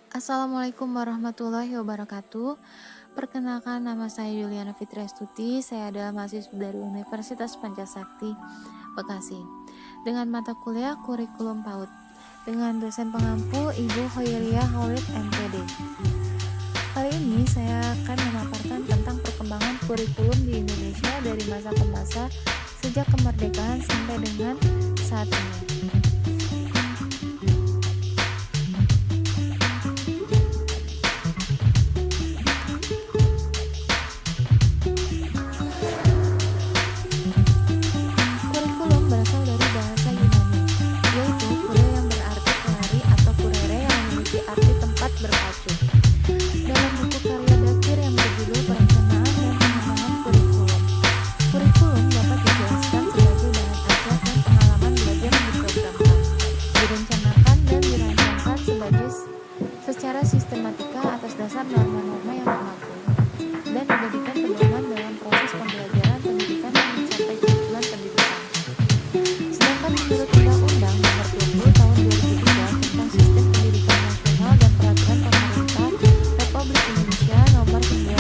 Assalamualaikum warahmatullahi wabarakatuh. Perkenalkan, nama saya Yuliana Fitriastuti. Saya adalah mahasiswa dari Universitas Pancasakti, Bekasi. Dengan mata kuliah kurikulum PAUD dengan dosen pengampu Ibu Hoiria Khalid MPD. Kali ini saya akan memaparkan tentang perkembangan kurikulum di Indonesia dari masa ke masa sejak kemerdekaan sampai dengan saat ini. Kurikulum berasal dari bahasa Yunani, yaitu kure yang berarti pelari atau kurere yang memiliki arti tempat berpacu. Dalam buku karya Dakir yang berjudul Perencanaan dan Pengembangan Kurikulum, kurikulum dapat dijelaskan sebagai bahan ajar dan pengalaman belajar yang diprogramkan, direncanakan dan dirancangkan secara sistematika atas dasar norma-norma yang berlaku, dan dijadikan pedoman dalam proses pembelajaran pendidikan yang mencapai tujuan pendidikan. Sedangkan menurut Undang-Undang Nomor 20 Tahun 2003 tentang Sistem Pendidikan Nasional dan Peraturan Pemerintah Republik Indonesia Nomor 19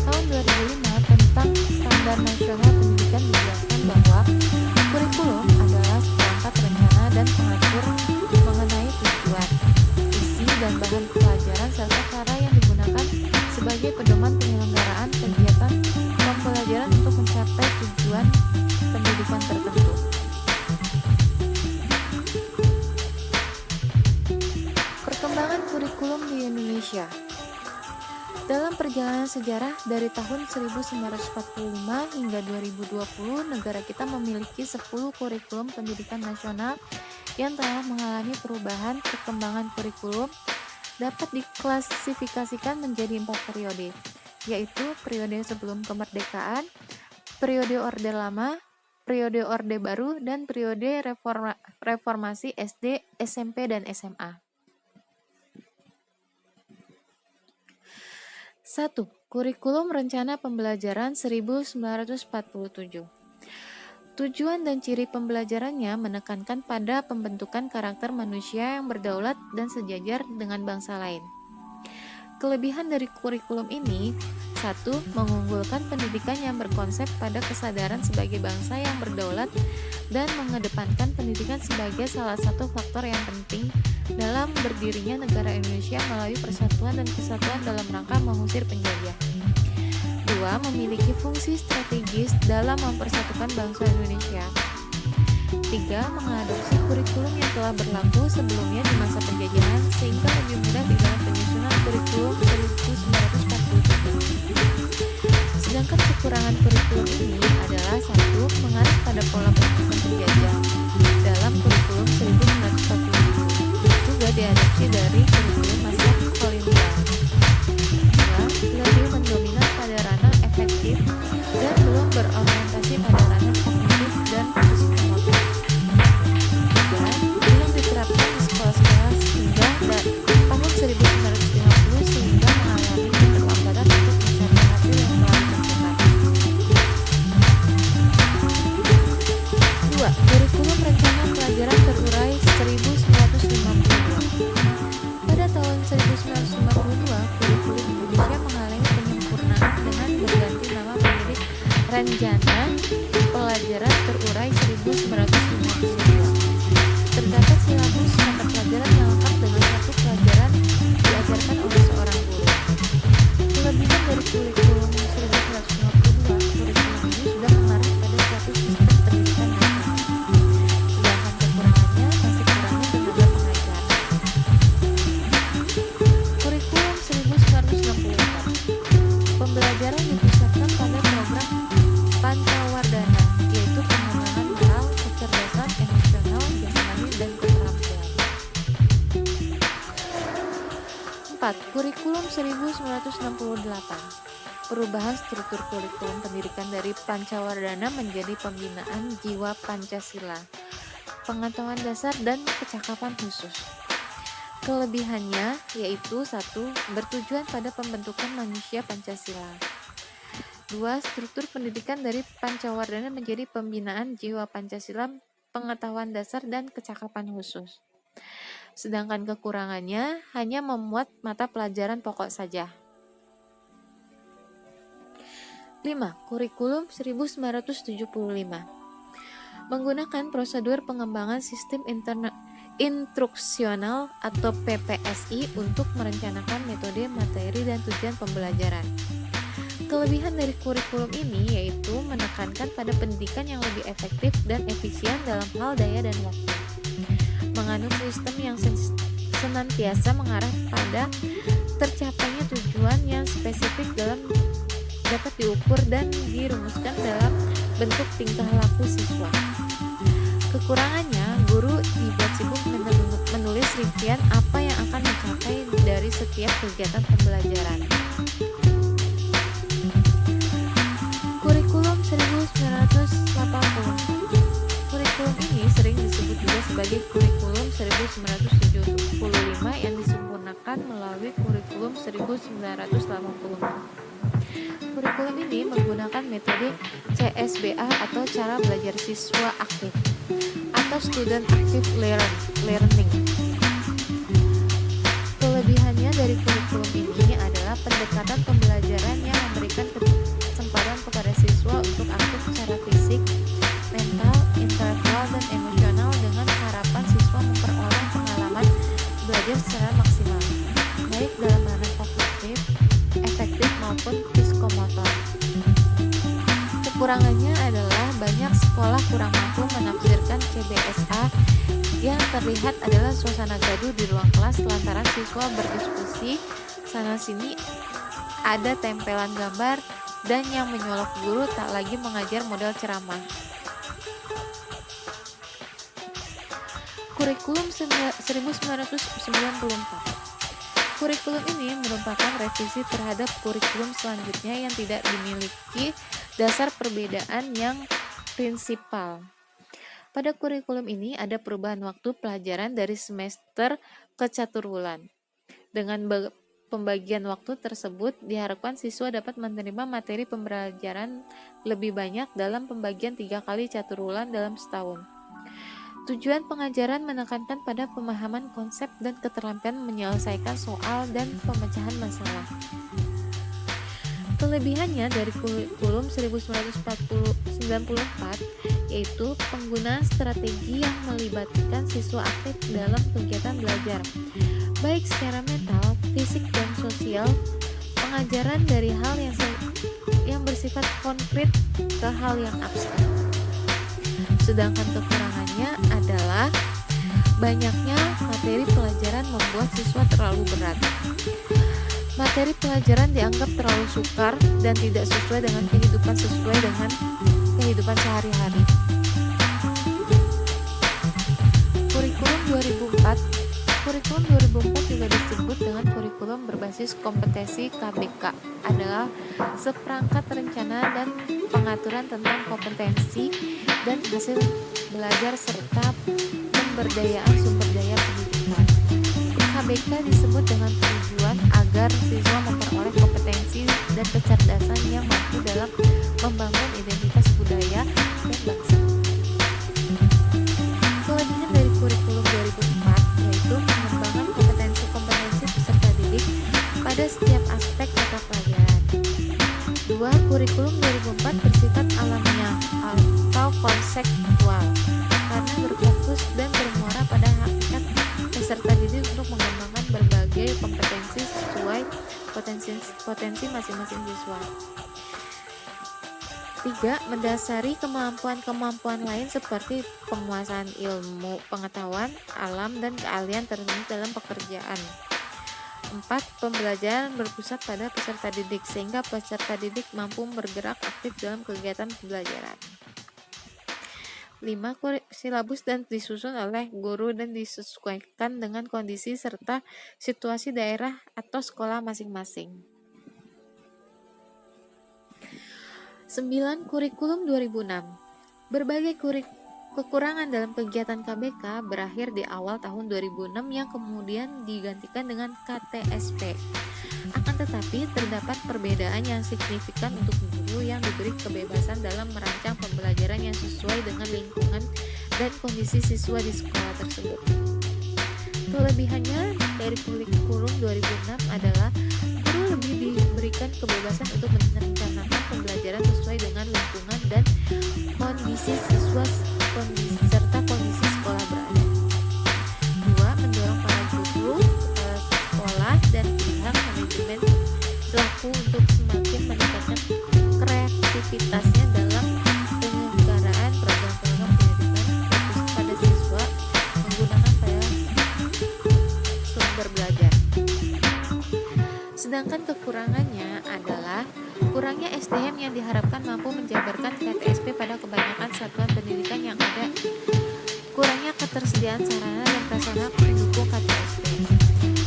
Tahun 2005 tentang Standar Nasional Pendidikan dijelaskan bahwa kurikulum adalah seperangkat rencana dan pengatur mengenai tujuan, isi dan bahan pelajaran serta cara yang digunakan sebagai pedoman penyelenggaraan kegiatan pembelajaran untuk mencapai tujuan pendidikan tertentu. Perkembangan kurikulum di Indonesia. Dalam perjalanan sejarah dari tahun 1945 hingga 2020, negara kita memiliki 10 kurikulum pendidikan nasional yang telah mengalami perubahan. Perkembangan kurikulum dapat diklasifikasikan menjadi 4 periode, yaitu periode sebelum kemerdekaan, periode Orde Lama, periode Orde Baru, dan periode reformasi SD, SMP, dan SMA. 1. Kurikulum Rencana Pembelajaran 1947. Tujuan dan ciri pembelajarannya menekankan pada pembentukan karakter manusia yang berdaulat dan sejajar dengan bangsa lain. Kelebihan dari kurikulum ini: 1. Mengunggulkan pendidikan yang berkonsep pada kesadaran sebagai bangsa yang berdaulat dan mengedepankan pendidikan sebagai salah satu faktor yang penting dalam berdirinya negara Indonesia melalui persatuan dan kesatuan dalam rangka mengusir penjajah. 2. Memiliki fungsi strategis dalam mempersatukan bangsa Indonesia. 3. Mengadopsi kurikulum yang telah berlaku sebelumnya di masa penjajahan sehingga lebih mudah di dalam penyusunan kurikulum 1947. Sedangkan kekurangan kurikulum ini adalah: 1. Mengarah pada pola pendidikan penjajah dalam kurikulum 1947 juga diadopsi dari kurikulum masa kolonial. 2. Lebih mendominan pada ranah efektif dan belum berorientasi pada ranah kognitif dan psikomotor. 3. Belum diterapkan di sekolah-sekolah hingga tahun 1950 sehingga mengalami keterlambatan untuk mencapai hasil yang telah ditentukan. 2. Kurikulum Rencana Pelajaran Terurai 1952. Pada tahun 1952, kurikulum Indonesia mengalami penyempurnaan dengan berganti nama menjadi Rencana Pelajaran Terurai 1952. Terdapat silabus mata pelajaran yang lengkap dengan satu pelajaran diajarkan oleh seorang guru. Kelebihan dari kurikulum 1952, kurikulum ini sudah mengarah pada suatu sistem pendidikan nasional. Sedangkan kekurangannya masih kurangnya tenaga pengajar. Kurikulum 1964. Pembelajaran dipusatkan pada program Pancawardhana, yaitu pengembangan moral, kecerdasan emosional, jasmani, dan keterampilan. 4. Kurikulum 1968. Perubahan struktur kurikulum pendidikan dari Pancawardhana menjadi pembinaan jiwa Pancasila, pengetahuan dasar, dan kecakapan khusus. Kelebihannya yaitu: 1. Bertujuan pada pembentukan manusia Pancasila. 2. Struktur pendidikan dari Pancawardhana menjadi pembinaan jiwa Pancasila, pengetahuan dasar, dan kecakapan khusus. sedangkan kekurangannya hanya memuat mata pelajaran pokok saja. 5. Kurikulum 1975 menggunakan prosedur pengembangan sistem instruksional atau PPSI untuk merencanakan metode, materi, dan tujuan pembelajaran. Kelebihan dari kurikulum ini yaitu menekankan pada pendidikan yang lebih efektif dan efisien dalam hal daya dan waktu. Menganut sistem yang senantiasa mengarah pada tercapainya tujuan yang spesifik dapat diukur dan dirumuskan dalam bentuk tingkah laku siswa. Kekurangannya, guru dibuat sibuk menulis rincian apa yang akan dicapai dari setiap kegiatan pembelajaran. Kurikulum 1980. Kurikulum ini sering disebut juga sebagai kurikulum 1975 yang disempurnakan melalui kurikulum 1980. Kurikulum ini menggunakan metode CSBA atau cara belajar siswa aktif atau Student Active Learning. Kelebihannya dari kurikulum ini adalah pendekatan pembelajaran yang memberikan kesempatan kepada siswa untuk aktif secara fisik, mental, intelektual, dan emosional dengan harapan siswa memperoleh pengalaman belajar secara maksimal, baik dalam ranah kognitif, efektif maupun psikomotor. Kekurangannya adalah banyak sekolah kurang mampu menafsirkan CBSA. Yang terlihat adalah suasana gaduh di ruang kelas lantaran siswa berdiskusi sana-sini, ada tempelan gambar, dan yang menyolok guru tak lagi mengajar model ceramah. Kurikulum 1994. Kurikulum ini merupakan revisi terhadap kurikulum selanjutnya yang tidak dimiliki dasar perbedaan yang prinsipal. Pada kurikulum ini ada perubahan waktu pelajaran dari semester ke caturwulan. Dengan pembagian waktu tersebut diharapkan siswa dapat menerima materi pembelajaran lebih banyak dalam pembagian 3 kali caturwulan dalam setahun. Tujuan pengajaran menekankan pada pemahaman konsep dan keterampilan menyelesaikan soal dan pemecahan masalah. Kelebihannya dari kurikulum 1994 yaitu penggunaan strategi yang melibatkan siswa aktif dalam kegiatan belajar, baik secara mental, fisik, dan sosial, pengajaran dari hal yang bersifat konkret ke hal yang abstrak. Sedangkan kekurangannya adalah banyaknya materi pelajaran membuat siswa terlalu berat. Materi pelajaran dianggap terlalu sukar dan tidak sesuai dengan kehidupan sehari-hari. Kurikulum 2004 juga disebut dengan kurikulum berbasis kompetensi KBK, adalah seperangkat rencana dan pengaturan tentang kompetensi dan hasil belajar serta pemberdayaan sumber daya pendidikan. KBK disebut dengan tujuan agar siswa memperoleh kompetensi dan kecerdasan yang mampu dalam membangun identitas budaya dan bangsa. Kelebihan dari kurikulum 2004 yaitu pengembangan kompetensi peserta didik pada setiap aspek mata pelajaran. 2. Kurikulum 2004 bersifat alamiah atau konseptual karena berfokus dan bermuara pada hakikat peserta didik untuk mengembangkan berbagai kompetensi sesuai potensi masing-masing siswa. 3. Mendasari kemampuan-kemampuan lain seperti penguasaan ilmu, pengetahuan, alam, dan keahlian tertentu dalam pekerjaan. 4. Pembelajaran berpusat pada peserta didik sehingga peserta didik mampu bergerak aktif dalam kegiatan pembelajaran. 5. Silabus dan disusun oleh guru dan disesuaikan dengan kondisi serta situasi daerah atau sekolah masing-masing. 9. Kurikulum 2006. Berbagai kekurangan dalam kegiatan KBK berakhir di awal tahun 2006 yang kemudian digantikan dengan KTSP. Akan tetapi terdapat perbedaan yang signifikan untuk guru yang diberi kebebasan dalam merancang pembelajaran yang sesuai dengan lingkungan dan kondisi siswa di sekolah tersebut. Kelebihannya dari kurikulum 2006 adalah guru lebih diberikan kebebasan untuk merencanakan pembelajaran sesuai dengan lingkungan dan kondisi siswa serta kondisi sekolah berada. 2. Mendorong para guru, kepala sekolah, dan pihak manajemen pelaku untuk semakin meningkatkan kreativitasnya dalam penyelenggaraan program-program pendidikan fokus pada siswa menggunakan sumber belajar. Sedangkan kekurangannya adalah kurangnya SDM yang diharapkan mampu menjabarkan KTSP pada kebanyakan satuan pendidikan yang ada, kurangnya ketersediaan sarana dan prasarana pendukung KTSP.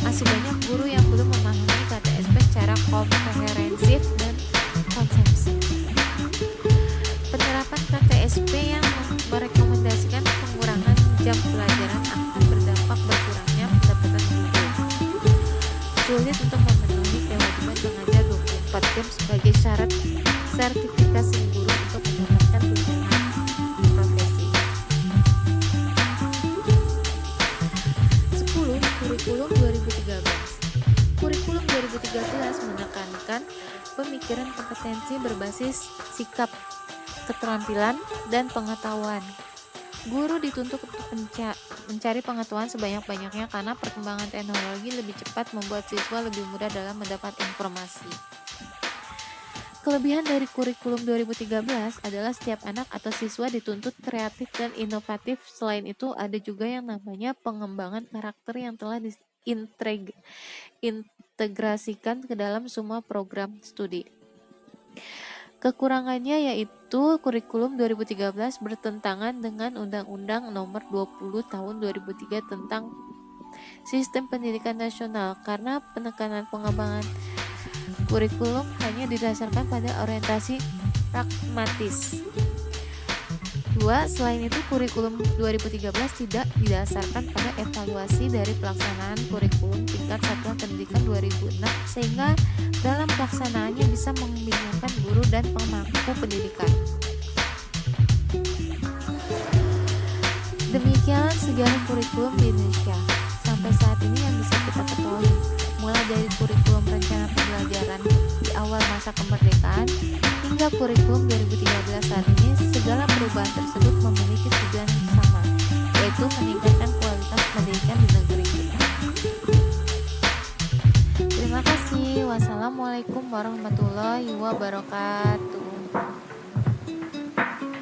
Masih banyak guru yang belum memahami KTSP secara komprehensif dan konsepsi. Penerapan KTSP yang merekomendasikan pengurangan jam pelajaran akan berdampak berkurangnya pendapatan guru. Sulit untuk memenuhi kewajiban mengajar 24 jam sebagai syarat sertifikasi guru untuk mendapatkan tunjangan profesi. 10. Kurikulum 2013. Kurikulum 2013 menekankan pemikiran kompetensi berbasis sikap, keterampilan, dan pengetahuan. Guru dituntut untuk mencari pengetahuan sebanyak-banyaknya karena perkembangan teknologi lebih cepat membuat siswa lebih mudah dalam mendapat informasi. Kelebihan dari kurikulum 2013 adalah setiap anak atau siswa dituntut kreatif dan inovatif. Selain itu, ada juga yang namanya pengembangan karakter yang telah diintegrasikan ke dalam semua program studi. Kekurangannya yaitu kurikulum 2013 bertentangan dengan Undang-Undang Nomor 20 Tahun 2003 tentang Sistem Pendidikan Nasional karena penekanan pengembangan kurikulum hanya didasarkan pada orientasi pragmatis. 2. Selain itu, kurikulum 2013 tidak didasarkan pada evaluasi dari pelaksanaan kurikulum tingkat satuan pendidikan 2006 sehingga dalam pelaksanaannya bisa membingungkan guru dan pemangku pendidikan. Demikian sejarah kurikulum di Indonesia sampai saat ini yang bisa kita ketahui, mulai dari kurikulum rencana pembelajaran di awal masa kemerdekaan hingga kurikulum 2013 saat ini, segala perubahan tersebut memiliki tujuan yang sama, yaitu meningkatkan kualitas pendidikan di negeri kita. Terima kasih. Wassalamualaikum warahmatullahi wabarakatuh.